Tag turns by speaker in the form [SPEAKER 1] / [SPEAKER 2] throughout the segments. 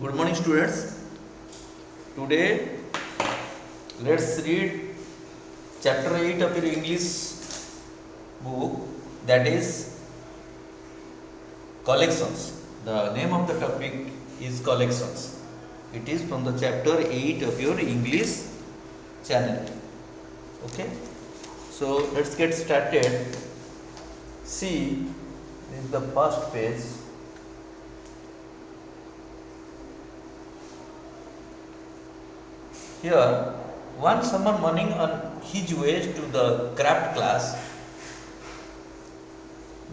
[SPEAKER 1] Good morning, students. Today, let's read chapter 8 of your English book, that is collections. The name of the topic is collections. It is from the chapter 8 of your English channel. Okay, so let's get started. See, this is the first page. Here, one summer morning on his way to the craft class,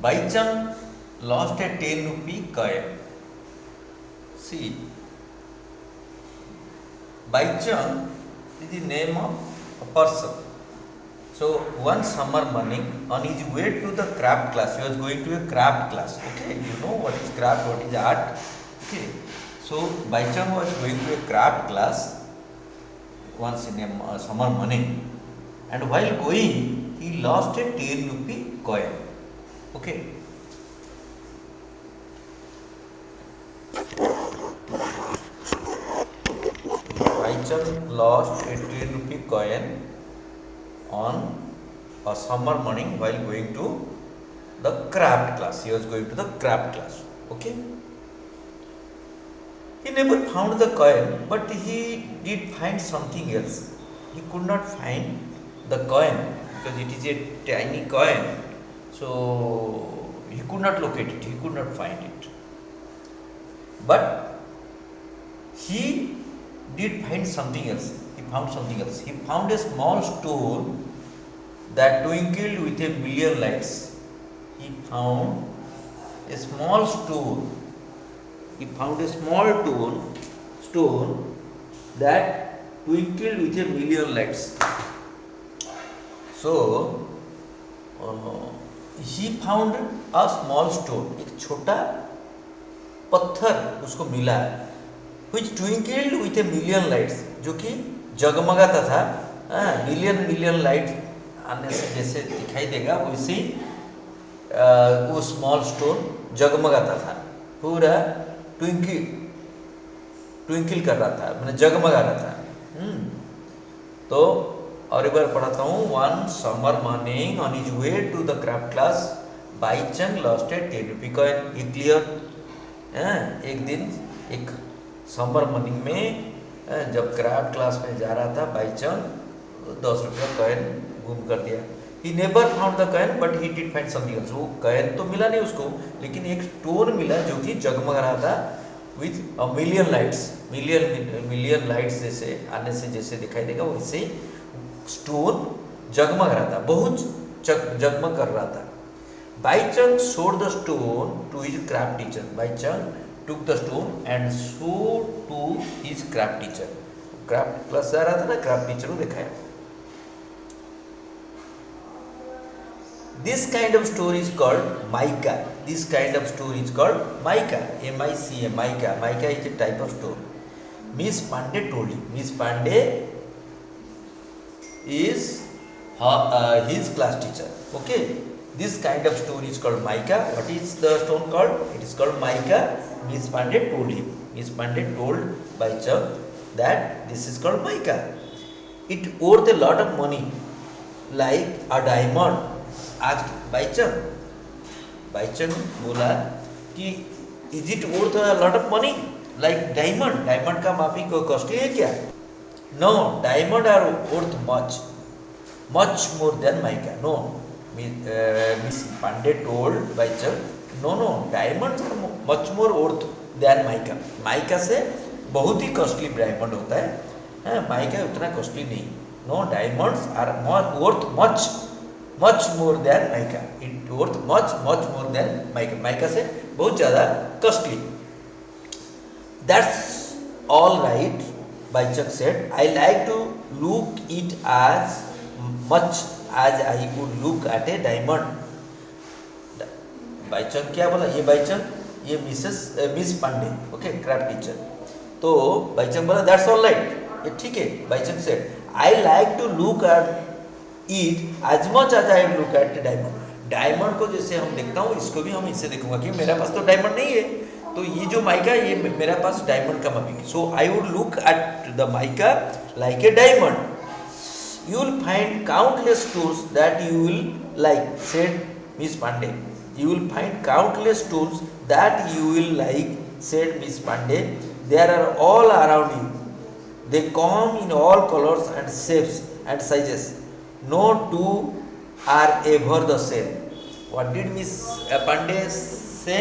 [SPEAKER 1] Baichang lost a 10 rupee coin. See, Baichang is the name of a person. So, one summer morning on his way to the craft class, he was going to a craft class. Okay, you know what is craft, what is art. Okay, so Baichang was going to a craft class once in a summer morning, and while going he lost a 10 rupee coin. Okay, Baichang lost a 10 rupee coin on a summer morning while going to the craft class. He was going to the craft class. Okay, he never found the coin, but he did find something else. He could not find the coin because it is a tiny coin. So he could not locate it, he could not find it. But he did find something else. He found something else. He found a small stone that twinkled with a million lights. He found a small stone. He found a small stone that twinkled with a million lights. So he found a small stone, एक छोटा पत्थर उसको मिला, which twinkled with a million lights, जो कि जगमगाता था, million light आने से जैसे दिखाई देगा वैसे ही वो स्मॉल स्टोन जगमगाता था, पूरा ट्विंकिल कर रहा था, मैंने जगमगा रहा था। तो और एक बार पढ़ाता हूँ। One summer morning on his way to the craft class, Baichung lost a 10 rupee coin. ये क्लियर? एक दिन एक समर मॉर्निंग में जब क्राफ्ट क्लास में जा रहा था, बाईचंग 10 रुपया कॉइन गुम कर दिया। He never found the coin but he did find something else. वो कॉइन तो मिला नहीं उसको, लेकिन एक स्टोन मिला जो कि जगमग रहा था with million lights. Million lights जैसे आने से जैसे दिखाई देगा वैसे ही स्टोन जगमग रहा था, बहुत जगमग कर रहा था। Baichung showed the stone to his craft teacher. Baichung took the stone and showed to his craft teacher. Craft class जा रहा था ना, क्राफ्ट टीचर को दिखाया। This kind of stone is called mica. This kind of stone is called mica. M-I-C-A, mica. Mica is a type of stone. Miss Pandey told him. Miss Pandey is his class teacher. Okay. This kind of stone is called mica. What is the stone called? It is called mica. Miss Pandey told him. Miss Pandey told Baichang that this is called mica. It worth a lot of money, like a diamond. आज बाईचंग बोला कि is it worth a lot of money like diamond? Diamond का माफी को costly है क्या? No, diamond are worth much more than mica. No, miss Pandey told Baichung, no, diamond are much more worth than mica. Mica से बहुत ही costly diamond होता है, mica उतना कॉस्टली नहीं। No, diamonds are worth much more than mica. It worth much more than mica. Mica से बहुत ज़्यादा costly. That's all right, Baichung said. I like to look it as much as I would look at a diamond. Baichung क्या बोला? ये बाईचंग, ये miss Pandey, okay, craft teacher. तो बाईचंग बोला that's all right, ये ठीक है। Baichung said I like to look at it as much as I look at diamond. Diamond को जैसे हम देखता हूँ, इसको भी हम इससे देखूंगा कि मेरे पास तो डायमंड नहीं है, तो ये जो माइका ये मेरा पास डायमंड का mummy, so I would look at the mica like a diamond. You will find countless tools that you will like, said Miss Pandey. You will find countless tools that you will like, said Miss Pandey. They are all around you. They come in all colors and shapes and sizes. No two are ever the same. What did Miss Pandey say?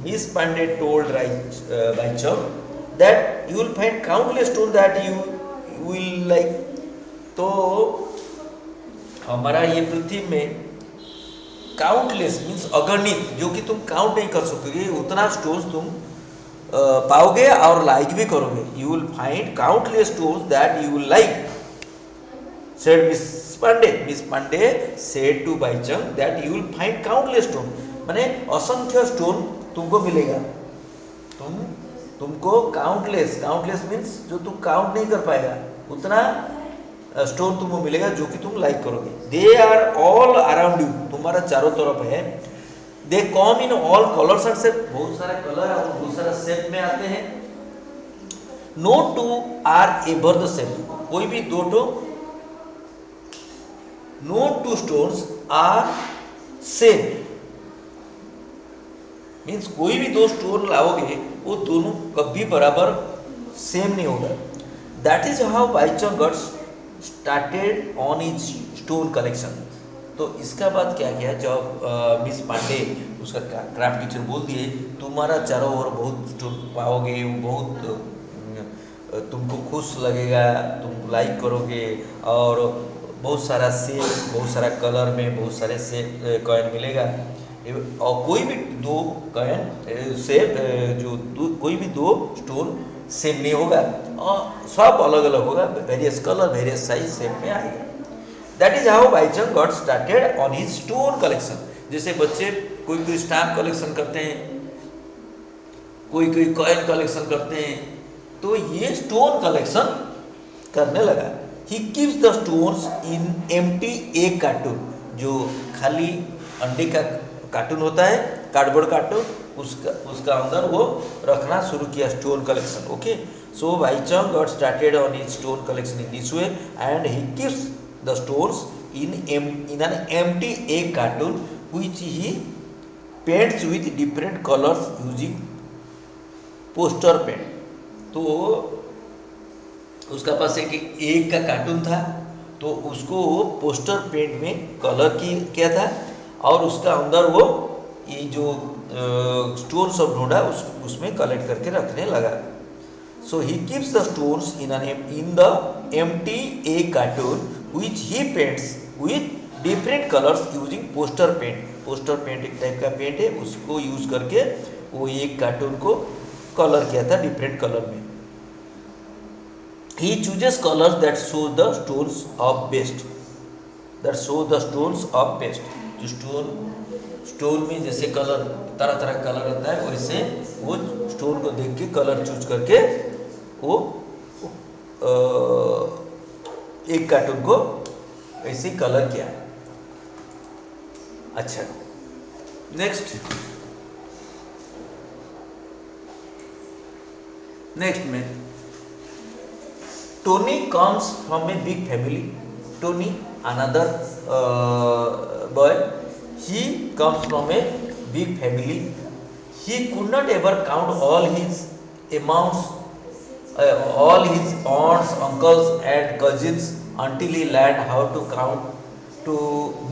[SPEAKER 1] Miss Pandey told Raicham that you will find countless tools that you will like. तो हमारा ये पृथ्वी में countless means अगणित, जो कि तुम count नहीं कर सकोगे, उतना स्टोन्स तुम पाओगे और लाइक भी करोगे. You will find countless stones that you will like, said miss Pandey. Miss Pandey said to Baichung that you will find countless stone, माने असंख्य स्टोन तुमको मिलेगा. तुमको काउंटलेस, काउंटलेस मीन्स जो तुम काउंट नहीं कर पाएगा उतना स्टोन तुमको मिलेगा जो कि तुम लाइक करोगे. They are all around you, तुम्हारा चारों तरफ है. They come in all colours and shape, बहुत सारे कलर और बहुत सारे शेप में आते हैं. No two are ever the same, कोई भी दो टो, no two stones are same means कोई भी दो स्टोन लाओगे वो दोनों कभी बराबर सेम नहीं होगा. That is how Baichung got started on his stone collection. तो इसका बाद क्या किया, जब मिस पांडे उसका क्राफ्ट टीचर बोल दिए तुम्हारा चारों ओर बहुत स्टोन पाओगे, वो बहुत तुमको खुश लगेगा, तुम लाइक करोगे और बहुत सारा सेप, बहुत सारा कलर में बहुत सारे सेप कॉइन मिलेगा. और कोई भी दो कॉइन सेप कोई भी दो स्टोन सेम नहीं होगा और सब अलग अलग होगा, various colour various size same में आएगा. That is how Baichung got started on his stone collection. जैसे बच्चे कोई स्टैम्प कलेक्शन करते हैं, कोई कॉइन कलेक्शन करते हैं, तो ये स्टोन कलेक्शन करने लगा. ही keeps the stones in empty egg cartoon, जो खाली अंडे का कार्टून होता है, कार्डबोर्ड कार्टून, उसका अंदर वो रखना शुरू किया stone collection. Okay, so Baichung got started on his stone collection in this way and he keeps the stones in an empty egg carton which he paints with different colours using poster paint. तो उसका पास एक egg का cartoon था, तो उसको poster paint में colour किया था और उसका अंदर वो ये जो स्टोन सब ढूंढा उसमें कलेक्ट करके रखने लगा. So he keeps the stones in the empty egg carton which he paints with different colours using poster paint. Poster paint एक टाइप का पेंट है, उसको यूज करके वो एक कार्टून को कलर किया था डिफरेंट कलर में. ही chooses colours that show the stones of best, that show the stones of best. जो स्टोन में जैसे कलर तरह तरह का कलर रहता है, वैसे वो स्टोन को देख के कलर चूज करके वो एक कार्टून को ऐसे ही कलर किया. अच्छा, नेक्स्ट में Tony comes from a big family. Tony another boy, he comes from a big family. He could not ever count all his amounts, all his aunts, uncles and cousins until he learned how to count to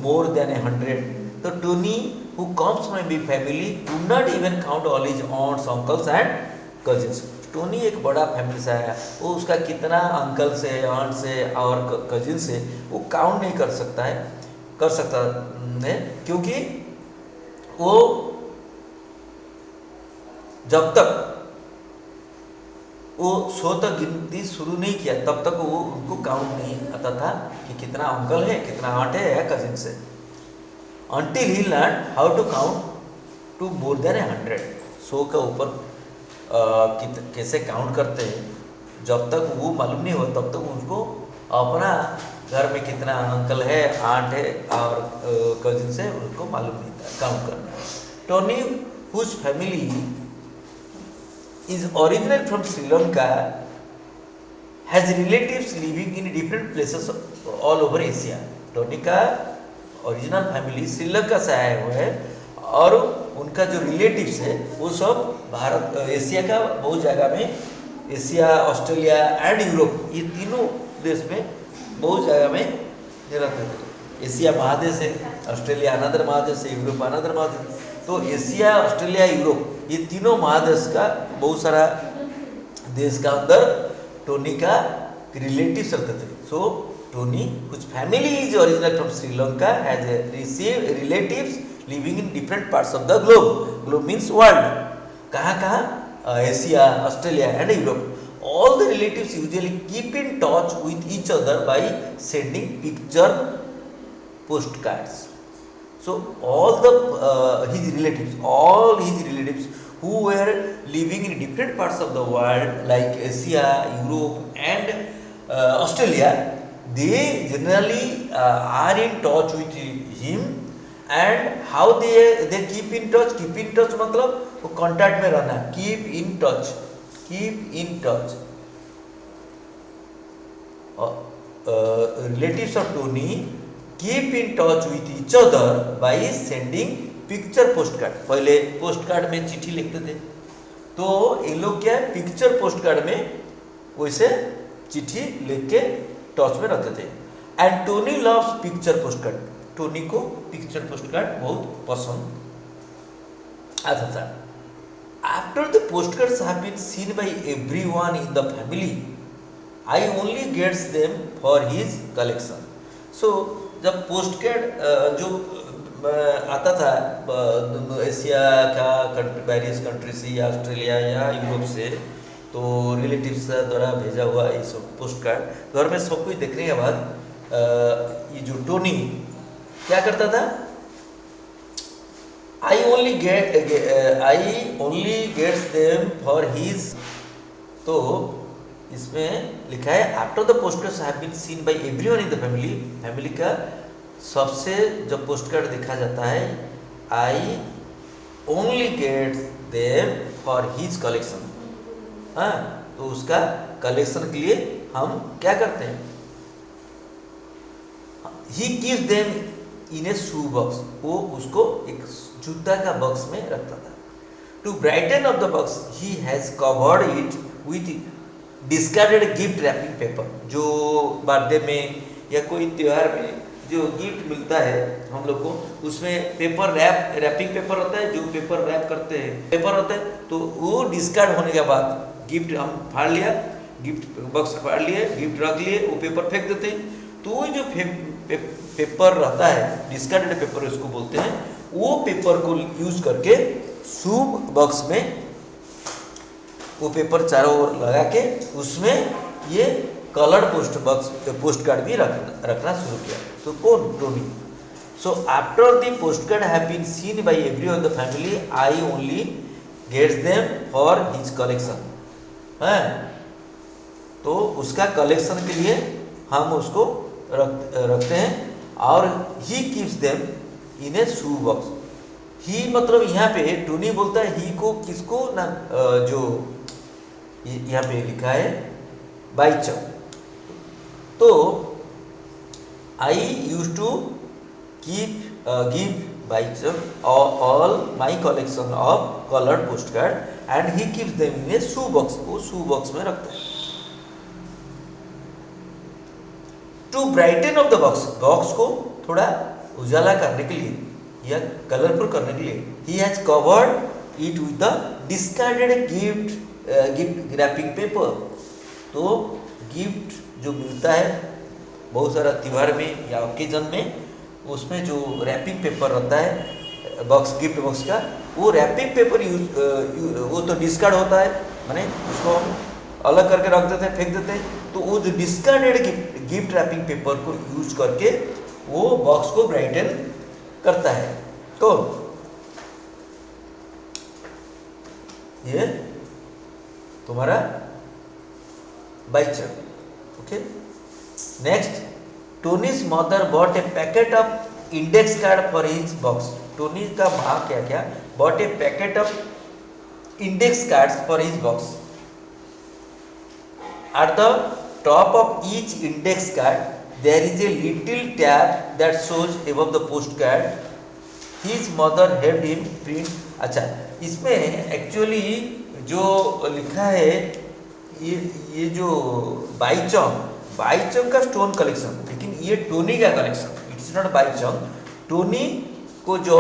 [SPEAKER 1] more than 100. So Tony, who comes from a big family, could not even count all his aunts, uncles and cousins. Tony एक बड़ा family से आया, वो उसका कितना uncle से, aunt से और कजिन से वो काउंट नहीं कर सकता है, क्योंकि वो जब तक वो 100 तक गिनती शुरू नहीं किया तब तक वो उनको काउंट नहीं आता था कि कितना अंकल है, कितना आंट है या कजिन से. until he learned how to count to more than 100. 100 का ऊपर कैसे काउंट करते हैं, जब तक वो मालूम नहीं हो तब तक उनको अपना घर में कितना अंकल है, आंट है और कजिन से उनको मालूम नहीं था काउंट करना. Tony whose family is original from Sri Lanka, has relatives living in different places all over Asia. Tony का ओरिजिनल फैमिली श्रीलंका से आए हुए हैं और उनका जो रिलेटिव्स है वो सब भारत एशिया का बहुत जगह में, एशिया, ऑस्ट्रेलिया एंड यूरोप, ये तीनों देश में बहुत जगह में रहते थे। एशिया महादेश है, ऑस्ट्रेलिया अनदर महादेश है, यूरोप अनदर महादेश। तो एशिया, ऑस्ट्रेलिया, यूरोप, ये तीनों महादेश का बहुत सारा देश का अंदर टोनी का रिलेटिव्स रहते थे। सो टोनी कुछ family is original from Sri Lanka, has receive relatives living in different parts of the globe. Globe means world, कहाँ कहाँ, Asia, Australia and Europe. All the relatives usually keep in touch with each other by sending picture post cards. So all his relatives who were living in different parts of the world like Asia, Europe and Australia, they generally are in touch with him। and how they keep in touch? Keep in touch मतलब वो contact में रहना, keep in touch। relatives of Tony keep in touch with each other by sending picture post card. पहले post card में चिट्ठी लिखते थे, तो ये लोग क्या है, पिक्चर पोस्ट कार्ड में वैसे चिट्ठी लिख के टच में रहते थे। And Tony loves picture postcard, Tony को पिक्चर पोस्ट कार्ड बहुत पसंद आता था। After the post cards have been seen by everyone in the family, I only gets them for his collection. So जब post card जो आता था Asia का वेरियस कंट्री से या ऑस्ट्रेलिया या यूरोप से, तो रिलेटिव्स द्वारा भेजा हुआ ये सब पोस्ट कार्ड घर में सब कुछ देखने के बाद ये जो टोनी क्या करता था, I only gets them for his. तो इसमें लिखा है after the post cards have been seen by everyone in the family, family का सबसे जब पोस्ट कार्ड देखा जाता है, I only gets them for his collection. हाँ, तो उसका कलेक्शन के लिए हम क्या करते हैं, he keeps them in a shoe box, वो उसको एक जूता का बॉक्स में रखता था। To brighten of the box he has covered it with discarded gift wrapping paper. जो बर्थडे में या कोई त्यौहार में जो गिफ्ट मिलता है हम लोग को, उसमें पेपर रैपिंग पेपर होता है, जो पेपर रैप करते हैं पेपर होता है, तो वो डिस्कार्ड होने के बाद गिफ्ट हम फाड़ लिया, गिफ्ट बॉक्स फाड़ लिए, गिफ्ट रख लिए, वो पेपर फेंक देते हैं। तो वो जो पेपर रहता है, डिस्कार्डेड पेपर उसको बोलते हैं, वो पेपर को यूज करके शू बॉक्स में वो पेपर चारों ओर लगा के उसमें ये कलर्ड पोस्ट कार्ड भी रखना शुरू किया। तो कौन, Tony. So after the post card have been seen by everyone the family, I only gets them for his collection. है, तो उसका कलेक्शन के लिए हम उसको रखते हैं, और he keeps them in a shoe box. He मतलब यहाँ पे टोनी बोलता है ही को, किसको ना, जो यहाँ पे लिखा है बाइचम। तो I use to give Baichung all my collection of coloured postcard and he keeps them in a shoe box, वो शू बॉक्स में रखता है। To brighten of the box, box को थोड़ा उजाला करने के लिए या कलरफुल करने के लिए, he has covered it with the discarded gift wrapping paper. तो गिफ्ट जो मिलता है बहुत सारा त्यौहार में या ओकेजन में, उसमें जो रैपिंग पेपर रहता है बॉक्स, गिफ्ट बॉक्स का, वो रैपिंग पेपर वो तो डिस्कार्ड होता है, माने उसको हम अलग करके रख देते हैं, फेंक देते हैं। तो वो जो डिस्कार्डेड गिफ्ट रैपिंग पेपर को यूज करके वो बॉक्स को ब्राइटन करता है। तो ये तुम्हारा Baichung. Okay, next, Tony's mother bought a packet of index card for his box. Tony का माँ क्या क्या bought a packet of index cards for his box. At the top of each index card there is a little tab that shows above the postcard. His mother helped him print. अच्छा, इसमें actually जो लिखा है ये जो बाईचंग का stone collection, लेकिन ये टोनी का collection, it's not Baichung. Tony को जो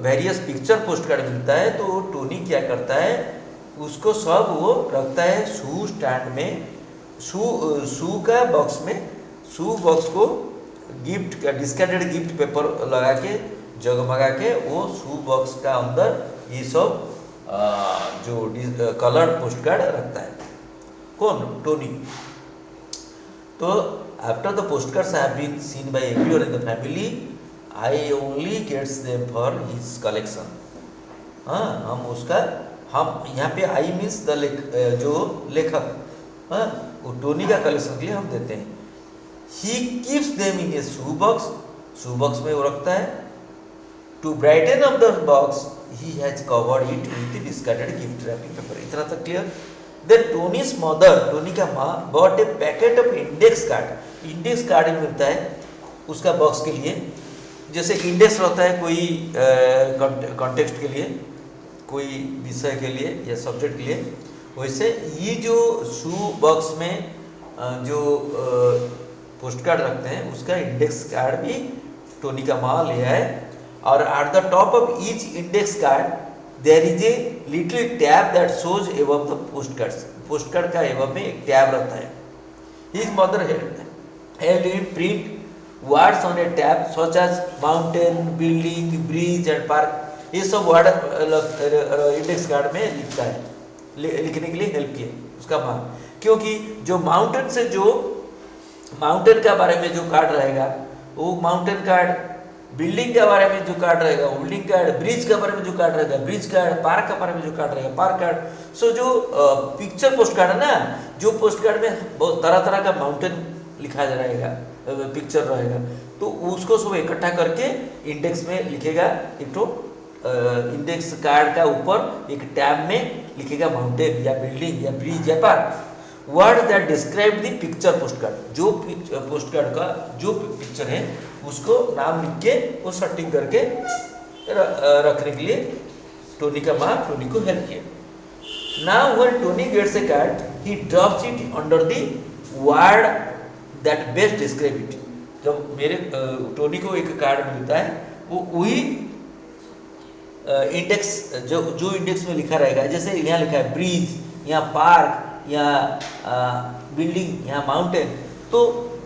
[SPEAKER 1] वेरियस पिक्चर पोस्ट कार्ड मिलता है तो टोनी क्या करता है, उसको सब वो रखता है शू स्टैंड में, शू का बॉक्स में। शू बॉक्स को गिफ्ट डिस्कार्डेड गिफ्ट पेपर लगा के जगमगा के वो शू बॉक्स का अंदर ये सब जो कलर्ड पोस्ट कार्ड रखता है। कौन? टोनी। तो after the post cards have been seen by everyone in the family, I only gets them for his collection. हाँ, हम यहाँ पे आई मीन्स द जो लेखक, हाँ, वो टोनी का कलेक्शन के लिए हम देते हैं। He keeps them in a shoe box में वो रखता है। To brighten up the box he has covered it with discarded gift wrapping paper. इतना तक clear? Then Tony's mother, Tony का माँ, bought a packet of index card मिलता है उसका बॉक्स के लिए। जैसे इंडेक्स रहता है कोई कॉन्टेक्स्ट के लिए, कोई विषय के लिए या सब्जेक्ट के लिए, वैसे ये जो शू बॉक्स में जो पोस्ट कार्ड रखते हैं उसका इंडेक्स कार्ड भी टोनी का माँ ले आए। और at the top of each index card there is a little tab that shows above the post card का अबव में एक टैब रहता है। His mother helped him print words on a tab such as mountain, building, bridge and park. ये सब word index card में लिखता है, लिखने के लिए हेल्प किया उसका माँ। क्योंकि जो माउंटेन से जो माउंटेन का बारे में जो कार्ड रहेगा वो माउंटेन कार्ड, बिल्डिंग के बारे में जो कार्ड रहेगा बिल्डिंग कार्ड, ब्रिज के बारे में जो कार्ड रहेगा ब्रिज कार्ड, पार्क के बारे में जो कार्ड रहेगा पार्क कार्ड। सो जो पिक्चर पोस्ट कार्ड है ना, जो पोस्ट कार्ड में बहुत तरह तरह का माउंटेन लिखा रहेगा, पिक्चर रहेगा, तो उसको सब इकट्ठा करके इंडेक्स में लिखेगा। एक तो इंडेक्स कार्ड का ऊपर एक टैब में लिखेगा माउंटेन या बिल्डिंग या ब्रिज या park. Word that describe the picture post card, जो पोस्ट कार्ड का जो पिक्चर है उसको नाम लिख के वो सेटिंग करके रखने के लिए टोनी का माँ टोनी को हेल्प किया। Now when Tony gets a card he drops it under the word that best describe it. जब मेरे टोनी को एक कार्ड मिलता है वो वही इंडेक्स जो इंडेक्स में लिखा रहेगा, जैसे यहाँ लिखा है ब्रिज, यहाँ पार्क, यहाँ बिल्डिंग, यहाँ माउंटेन, तो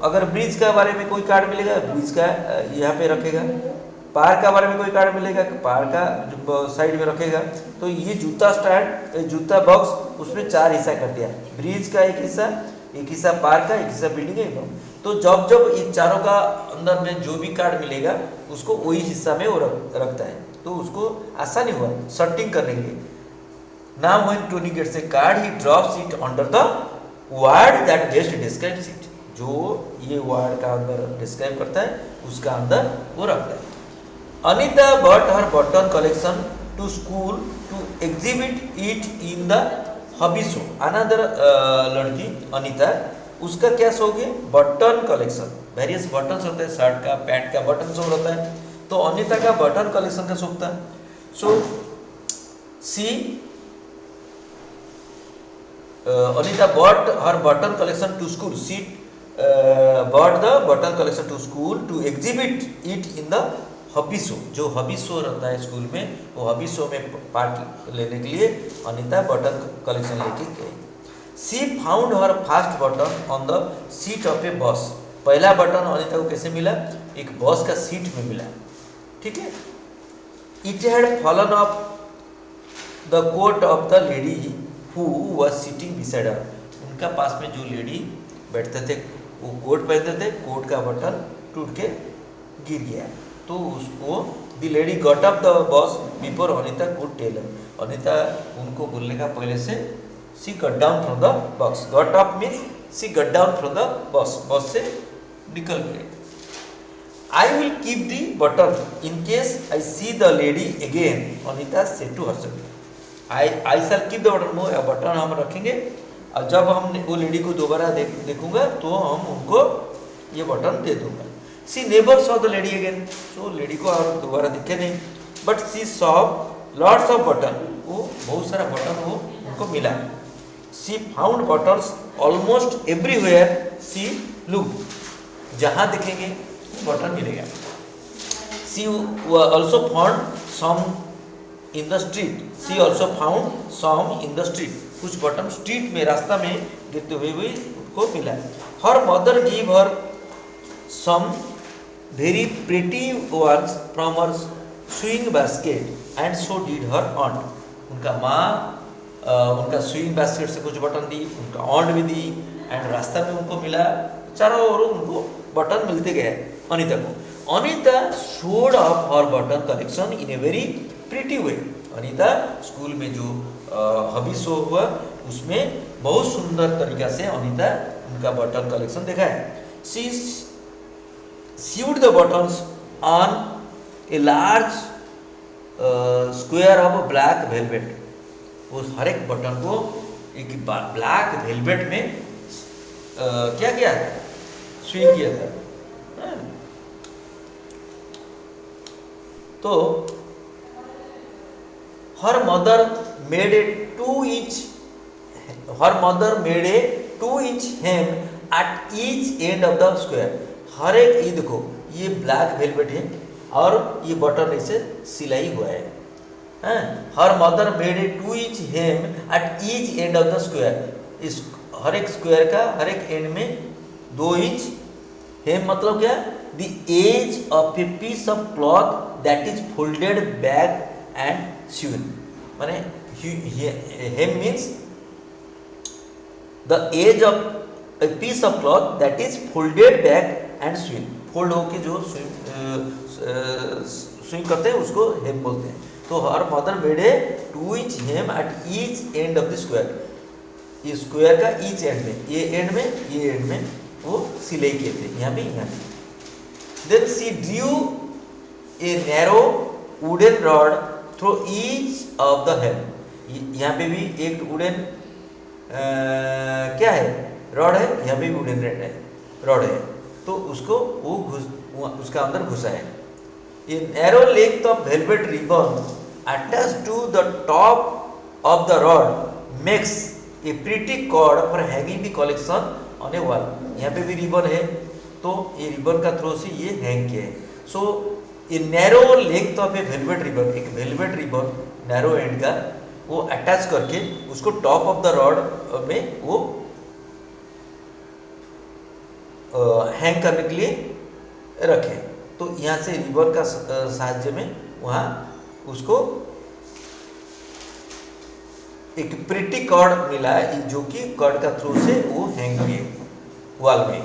[SPEAKER 1] अगर ब्रिज का बारे में कोई कार्ड मिलेगा ब्रिज का यहाँ पे रखेगा, पार्क का बारे में कोई कार्ड मिलेगा पार्क का साइड में रखेगा। तो ये जूता स्टैंड, जूता बॉक्स, उसमें 4 हिस्सा कर दिया, ब्रिज का एक हिस्सा पार्क का, एक हिस्सा बिल्डिंग है। तो जब इन चारों का अंदर में जो भी कार्ड मिलेगा उसको वही हिस्सा में वो रखता है, तो उसको आसानी हुआ सर्टिंग करने के लिए। Now when Tony gets a card he drops it under the word that best describes it. जो ये वर्ड का अंदर डिस्क्राइब करता है उसका अंदर वो रखता है। Anita bought her button collection to school to exhibit it in the hobby show. Another लड़की अनीता, उसका क्या शौक है? Button collection. वेरियस बटन होते हैं, शर्ट का, पैंट का बटन शौक रहता है, तो अनीता का बटन कलेक्शन का शौक था। So she Anita bought her button collection to school. She bought the button collection to school to exhibit it in the hobby show. जो हॉबी शो रहता है स्कूल में, वो हॉबी शो में पार्ट लेने के लिए अनीता बटन कलेक्शन लेके गई। She found her first button on the seat of a bus. पहला बटन अनीता को कैसे मिला? एक बस का सीट में मिला, ठीक है। It had fallen off the coat of the lady who was sitting beside her. उनका पास में जो लेडी बैठते थे वो कोट पहनते थे, कोट का बटन टूट के गिर गया, तो उसको the lady got up the bus before Anita could tell her. Anita उनको बोलने का पहले से she got down from the bus. Got up means she got down from the bus, bus से निकल गए। I will keep the button in case I see the lady again, Anita said to herself. I shall keep the button, वो button हम रखेंगे और जब हम वो लेडी को दोबारा देखूंगा तो हम उनको ये बटन दे दूंगा। She never saw the lady again, so lady को और दोबारा दिखे नहीं, but she saw lots of button, वो बहुत सारा बटन वो उनको मिला। She found buttons almost everywhere she look, जहाँ देखेंगे बटन मिलेगा। She also found some in the street, she also found some in the street, कुछ बटन स्ट्रीट में रास्ता में गिरते हुए भी उनको मिला। Her mother give her some very pretty ones from her sewing basket and so did her aunt, उनका माँ उनका स्विंग बास्केट से कुछ बटन दी, उनका ऑन्ट भी दी एंड रास्ता में उनको मिला, चारों ओर उनको बटन मिलते गए अनीता को। Anita showed of her button collection in a very pretty way, Anita school में जो हॉबी शो हुआ उसमें बहुत सुंदर तरीका से अनीता उनका बटन कलेक्शन दिखाया। सी sewed the buttons on a large square of black velvet, वो हर एक बटन को एक ब्लैक वेलवेट में क्या किया था, स्विंग किया था। तो her mother made a 2 inch hem at each end of the square, हर एक ईद को ये ब्लैक वेलवेट है और ये बटन इसे सिलाई हुआ है। Her mother made a 2 inch hem at each end of the square, इस हर एक स्क्वायर का हर एक एंड में 2 इंच, हेम मतलब क्या, the edge of a piece of cloth that is folded back and sewn, माने hem means the edge of a piece of cloth that is folded back and swing, fold होके जो swing करते हैं उसको हेम बोलते हैं। तो her mother made a 2 inch hem at each end of the square, ये स्क्वायर का ईच एंड में, ये एंड में, ये एंड में वो सिलाई किए थे, यहाँ भी यहाँ भी। Then she drew a narrow wooden rod through each of the hem, यहाँ पे भी एक वुडन क्या है, रॉड है, यहाँ पे भी वुडन रॉड है, तो उसको वो उसका अंदर घुसा है। ये narrow length of velvet ribbon attach to the top of the rod makes a pretty cord for hanging the collection on a wall, यहाँ पे भी रिबन है तो ये रिबन का थ्रो से ये हैंग किया है। सो ये narrow length of A velvet ribbon, एक वेलवेट रिबन नैरो एंड का वो अटैच करके उसको टॉप ऑफ द रॉड में वो हैंग करने के लिए रखे, तो यहाँ से रिबन का साहाय्य में वहाँ उसको एक प्रिटी कॉर्ड मिला है जो कि कॉर्ड का थ्रू से वो हैंग किए वॉल में।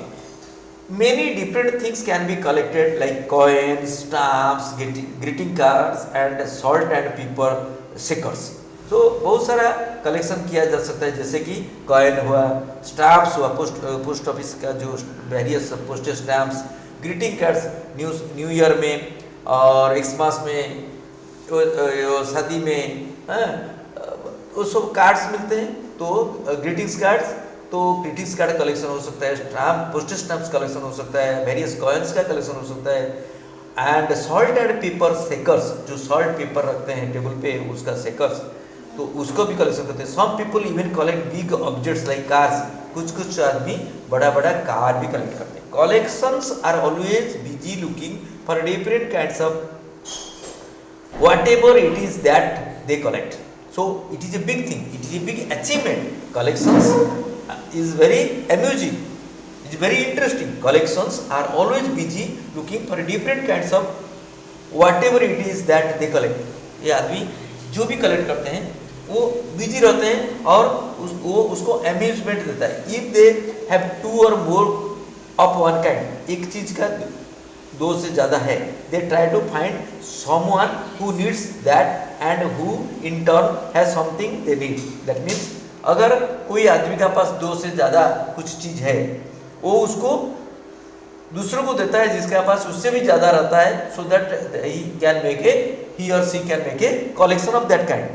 [SPEAKER 1] Many different things can be collected like coin, stamps, greeting cards and salt and paper shakers, तो बहुत सारा कलेक्शन किया जा सकता है, जैसे कि कॉइन हुआ, स्टाम्प्स हुआ, पोस्ट ऑफिस का जो various postage stamps, greeting cards new year में और एक्समास में, शादी में, वो सब कार्ड्स मिलते हैं, तो ग्रीटिंग्स कार्ड्स, तो ग्रीटिंग्स कार्ड कलेक्शन हो सकता है, स्टैम्प पोस्टेज स्टैम्प्स कलेक्शन हो सकता है, वेरियस कॉइन्स का कलेक्शन हो सकता है, and salt and paper shakers, जो सॉल्ट पेपर रखते हैं टेबल पे उसका शेकर्स, तो उसको भी कलेक्शन करते हैं। Some people even collect big objects like cars, कुछ आदमी बड़ा बड़ा कार भी कलेक्ट करते हैं। Collections are always busy looking for different kinds of whatever it is that they collect, so it is a big thing, it is a big achievement. Collections is very amusing, it's very interesting. Collections are always busy looking for different kinds of whatever it is that they collect. ये आदमी जो भी collect करते हैं वो busy रहते हैं और वो उसको अम्यूजमेंट देता है। If they have 2 or more of one kind, एक चीज का 2 से ज़्यादा है, they try to find someone who needs that and who in turn has something they need. That means अगर कोई आदमी का पास 2 से ज़्यादा कुछ चीज़ है, वो उसको दूसरों को देता है जिसके पास उससे भी ज़्यादा रहता है, so that he can make a, he और she can make a collection of that kind.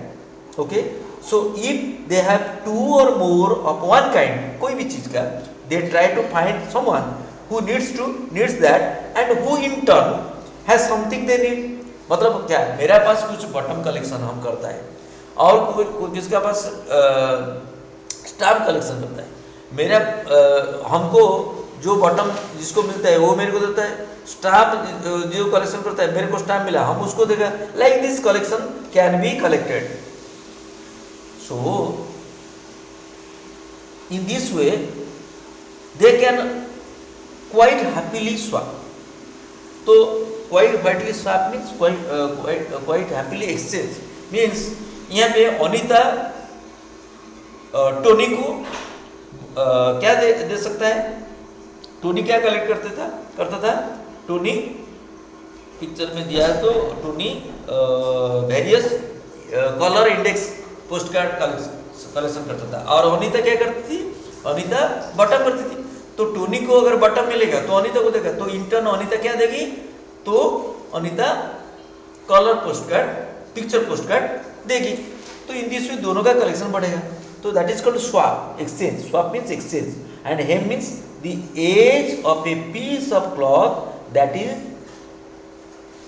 [SPEAKER 1] Okay, so if they have two और मोर ऑफ वन काइंड, कोई भी चीज का, they try to find someone who needs that and who in turn has something they need. मतलब क्या है, मेरा पास कुछ बॉटम कलेक्शन हम करता है और कोई किसका पास स्टाम्प कलेक्शन करता है। मेरा हमको जो बॉटम जिसको मिलता है वो मेरे को देता है, स्टाम्प जो कलेक्शन करता है मेरे को स्टाम्प मिला हम उसको देगा। Like this collection can be collected. So in this way they can quite happily swap. तो quite swap means quite happily exchange means यहाँ पे अनीता टोनी को क्या दे सकता है। टोनी क्या कलेक्ट करता था टोनी पिक्चर में दिया है तो Tony various colour index post card collection करता था और अनीता क्या करती थी, अनीता बटन करती थी। तो टोनी को अगर बटन मिलेगा तो अनीता को देगा, तो इंटर्न अनीता क्या देगी, तो Anita colour post card picture post card देगी। तो इन दिस वे दोनों का कलेक्शन बढ़ेगा। तो that is called swap, exchange. Swap means exchange and hem means the edge of a piece of cloth that is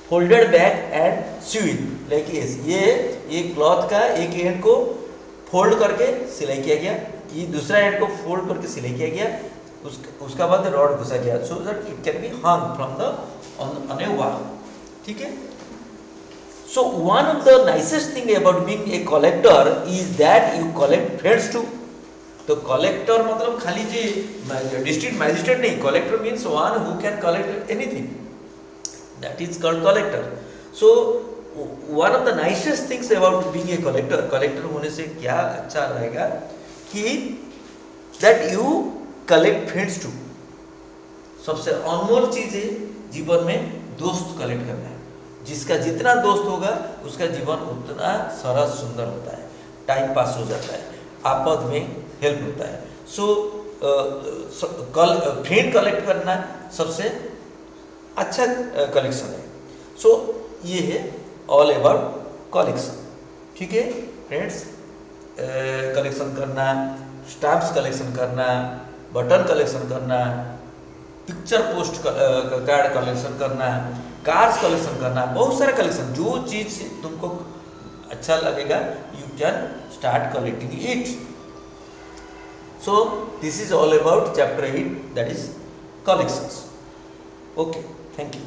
[SPEAKER 1] folded back and sewed like ये cloth का एक and को फोल्ड करके सिलाई किया गया, ये दूसरा एंड को फोल्ड करके सिलाई किया गया, उसका बाद रॉड घुसा गया, so that it can be hung from the on a wall. ठीक है। So one of the nicest thing about being a collector is that you collect friends too. तो collector मतलब खाली जे district magistrate नहीं, collector means one who can collect anything. That is called collector. So one of the nicest things about being a collector होने से क्या अच्छा रहेगा कि that you collect friends too. सबसे अनमोल चीज है जीवन में दोस्त कलेक्ट करना है। जिसका जितना दोस्त होगा उसका जीवन उतना सरस सुंदर होता है, टाइम पास हो जाता है, आपद में हेल्प होता है। सो फ्रेंड कलेक्ट करना सबसे अच्छा कलेक्शन है। सो ये है ऑल अबाउट कलेक्शन। ठीक है फ्रेंड्स, कलेक्शन करना, स्टैम्प्स कलेक्शन करना, बटन कलेक्शन करना, पिक्चर पोस्ट कार्ड कलेक्शन करना, कार्स कलेक्शन करना, बहुत सारा कलेक्शन, जो चीज तुमको अच्छा लगेगा you can start collecting it. So this is all about chapter 8 that is collections. Okay, thank you.